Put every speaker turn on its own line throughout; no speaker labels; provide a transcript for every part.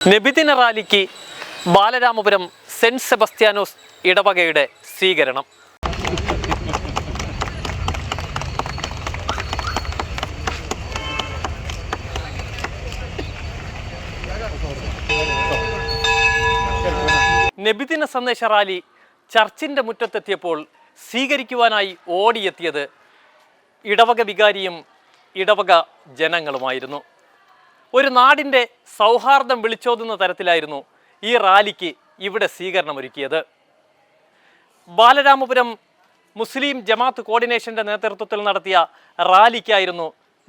നബിദിന റാലിക്ക് ബാലരാമപുരം സെന്റ് സെബസ്ത്യാനോസ് ഇടവകയുടെ സ്വീകരണം. നബിദിന സന്ദേശ റാലി ചർച്ചിൻ്റെ മുറ്റത്തെത്തിയപ്പോൾ സ്വീകരിക്കുവാനായി ഓടിയെത്തിയത് ഇടവക വികാരിയും ഇടവക ജനങ്ങളുമായിരുന്നു. ഒരു നാടിൻ്റെ സൗഹാർദ്ദം വിളിച്ചോതുന്ന തരത്തിലായിരുന്നു ഈ റാലിക്ക് ഇവിടെ സ്വീകരണമൊരുക്കിയത്. ബാലരാമപുരം മുസ്ലിം ജമാഅത്ത് കോർഡിനേഷൻ്റെ നേതൃത്വത്തിൽ നടത്തിയ റാലിക്കായിരുന്നു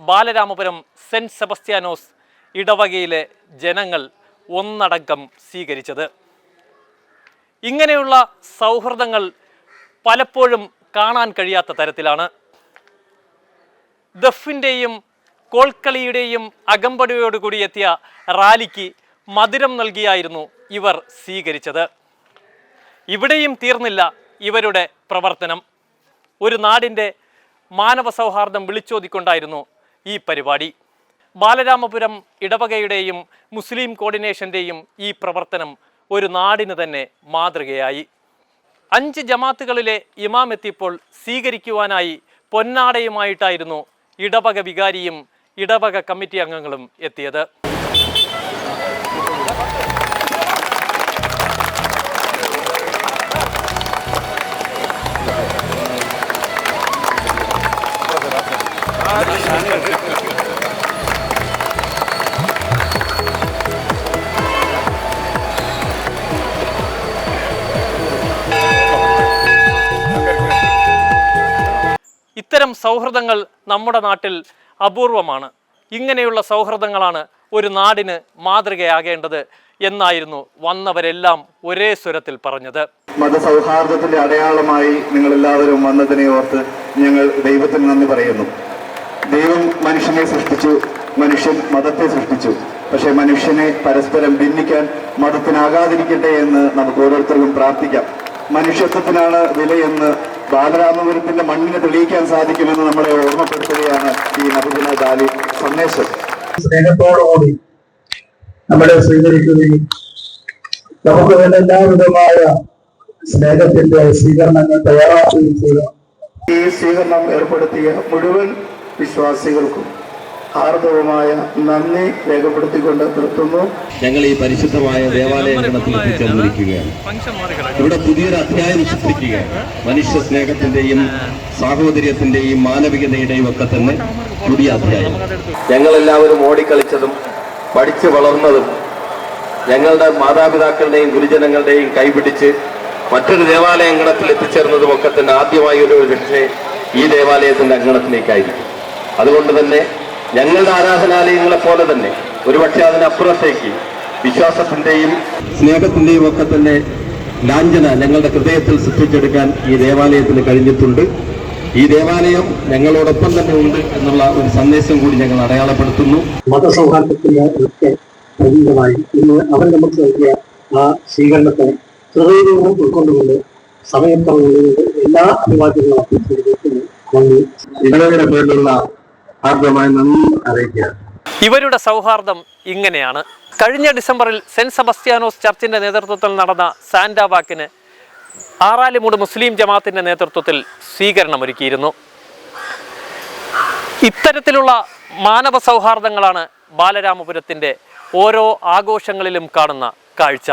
ബാലരാമപുരം സെൻറ്റ് സെബസ്ത്യാനോസ് ഇടവകയിലെ ജനങ്ങൾ ഒന്നടങ്കം സ്വീകരിച്ചത്. ഇങ്ങനെയുള്ള സൗഹൃദങ്ങൾ പലപ്പോഴും കാണാൻ കഴിയാത്ത തരത്തിലാണ്. ദഫിൻ്റെയും കോൽക്കളിയുടെയും അകമ്പടിയോടുകൂടി എത്തിയ റാലിക്ക് മധുരം നൽകിയായിരുന്നു ഇവർ സ്വീകരിച്ചത്. ഇവിടെയും തീർന്നില്ല ഇവരുടെ പ്രവർത്തനം. ഒരു നാടിൻ്റെ മാനവ സൗഹാർദ്ദം വിളിച്ചോതിക്കൊണ്ടായിരുന്നു ഈ പരിപാടി. ബാലരാമപുരം ഇടവകയുടെയും മുസ്ലിം കോർഡിനേഷൻ്റെയും ഈ പ്രവർത്തനം ഒരു നാടിന് തന്നെ മാതൃകയായി. 5 ജമാഅത്തുകളിലെ ഇമാം എത്തിയപ്പോൾ സ്വീകരിക്കുവാനായി പൊന്നാടയുമായിട്ടായിരുന്നു ഇടവക വികാരിയും ഇടവക കമ്മിറ്റി അംഗങ്ങളും എത്തിയത്. ഇത്തരം സൗഹൃദങ്ങൾ നമ്മുടെ നാട്ടിൽ അപൂർവമാണ്. ഇങ്ങനെയുള്ള സൗഹൃദങ്ങളാണ് ഒരു നാടിന് മാതൃകയാകേണ്ടത് എന്നായിരുന്നു വന്നവരെല്ലാം ഒരേ സ്വരത്തിൽ പറഞ്ഞത്.
മതസൗഹാർദ്ദത്തിന്റെ അടയാളമായി നിങ്ങൾ എല്ലാവരും വന്നതിനെ ഓർത്ത് ഞങ്ങൾ ദൈവത്തിന് നന്ദി പറയുന്നു. ദൈവം മനുഷ്യനെ സൃഷ്ടിച്ചു, മനുഷ്യൻ മതത്തെ സൃഷ്ടിച്ചു. പക്ഷെ മനുഷ്യനെ പരസ്പരം ഭിന്നിക്കാൻ മതത്തിനാകാതിരിക്കട്ടെ എന്ന് നമുക്ക് ഓരോരുത്തർക്കും പ്രാർത്ഥിക്കാം. മനുഷ്യത്വത്തിനാണ് വിലയെന്ന് ബാലരാമപുരത്തിന്റെ മണ്ണിനെ തെളിയിക്കാൻ സാധിക്കുമെന്ന് നമ്മളെ ഓർമ്മപ്പെടുത്തുകയാണ് ഈ നബിദിന റാലി സന്ദേശം.
സ്നേഹത്തോടുകൂടി നമ്മളെ സ്വീകരിക്കുകയും നമുക്ക് വേണ്ട എല്ലാവിധമായ സ്നേഹത്തിന്റെ സ്വീകരണങ്ങൾ തയ്യാറാക്കുകയും ചെയ്യുക.
ഈ സ്വീകരണം ഏർപ്പെടുത്തിയ മുഴുവൻ വിശ്വാസികൾക്കും ഹാർദവമായ നന്ദി രേഖപ്പെടുത്തിക്കൊണ്ട് നിർത്തുന്നു.
ഞങ്ങൾ ഈ പരിശുദ്ധമായ ദേവാലയ അങ്കണത്തിൽ എത്തിച്ചേർന്നിരിക്കുകയാണ്. ഇവിടെ പുതിയൊരു അധ്യായം സൃഷ്ടിക്കുകയാണ്. മനുഷ്യ സ്നേഹത്തിന്റെയും സാഹോദര്യത്തിന്റെയും മാനവികതയുടെയും ഒക്കെ തന്നെ പുതിയ അധ്യായം. ഞങ്ങളെല്ലാവരും ഓടിക്കളിച്ചതും പഠിച്ചു വളർന്നതും ഞങ്ങളുടെ മാതാപിതാക്കളുടെയും ഗുരുജനങ്ങളുടെയും കൈപിടിച്ച് മറ്റൊരു ദേവാലയ അങ്കണത്തിൽ എത്തിച്ചേർന്നതും ഒക്കെ തന്നെ ആദ്യമായി ഒരു പക്ഷേ ഈ ദേവാലയത്തിന്റെ അങ്കണത്തിലേക്കായിരിക്കും. അതുകൊണ്ട് തന്നെ ഞങ്ങളുടെ ആരാധനാലയങ്ങളെ പോലെ തന്നെ ഒരുപക്ഷെ അതിനപ്പുറത്തേക്ക് വിശ്വാസത്തിന്റെയും സ്നേഹത്തിന്റെയും ഒക്കെ തന്നെ ലാഞ്ചന ഞങ്ങളുടെ ഹൃദയത്തിൽ സൃഷ്ടിച്ചെടുക്കാൻ ഈ ദേവാലയത്തിന് കഴിഞ്ഞിട്ടുണ്ട്. ഈ ദേവാലയം ഞങ്ങളോടൊപ്പം തന്നെ ഉണ്ട് എന്നുള്ള ഒരു സന്ദേശം കൂടി ഞങ്ങൾ അടയാളപ്പെടുത്തുന്നു.
മതസൗഹാർദ്ദത്തിന്റെ ഒക്കെ പ്രതീകമായി ഇന്ന് അവർ നമുക്ക് നൽകിയ ആ സ്വീകരണത്തെ ഹൃദയപൂർവ്വം ഉൾക്കൊണ്ടുകൊണ്ട് സമയം പറഞ്ഞുകൊണ്ട് എല്ലാ അഭിവാദ്യങ്ങളും അർപ്പിച്ചിരിക്കുന്നു. നന്ദി.
ഇടവകയുടെ പേരിലുള്ള ആർദ്രമായ നന്ദി അറിയിക്കുക.
ഇവരുടെ സൗഹാർദ്ദം ഇങ്ങനെയാണ്. കഴിഞ്ഞ ഡിസംബറിൽ സെൻറ്റ് സെബസ്ത്യാനോസ് ചർച്ചിൻ്റെ നേതൃത്വത്തിൽ നടന്ന സാന്റാ വാക്കിന് ആറാലിമൂട് മുസ്ലിം ജമാഅത്തിൻ്റെ നേതൃത്വത്തിൽ സ്വീകരണമൊരുക്കിയിരുന്നു. ഇത്തരത്തിലുള്ള മാനവ സൗഹാർദ്ദങ്ങളാണ് ബാലരാമപുരത്തിൻ്റെ ഓരോ ആഘോഷങ്ങളിലും കാണുന്ന കാഴ്ച.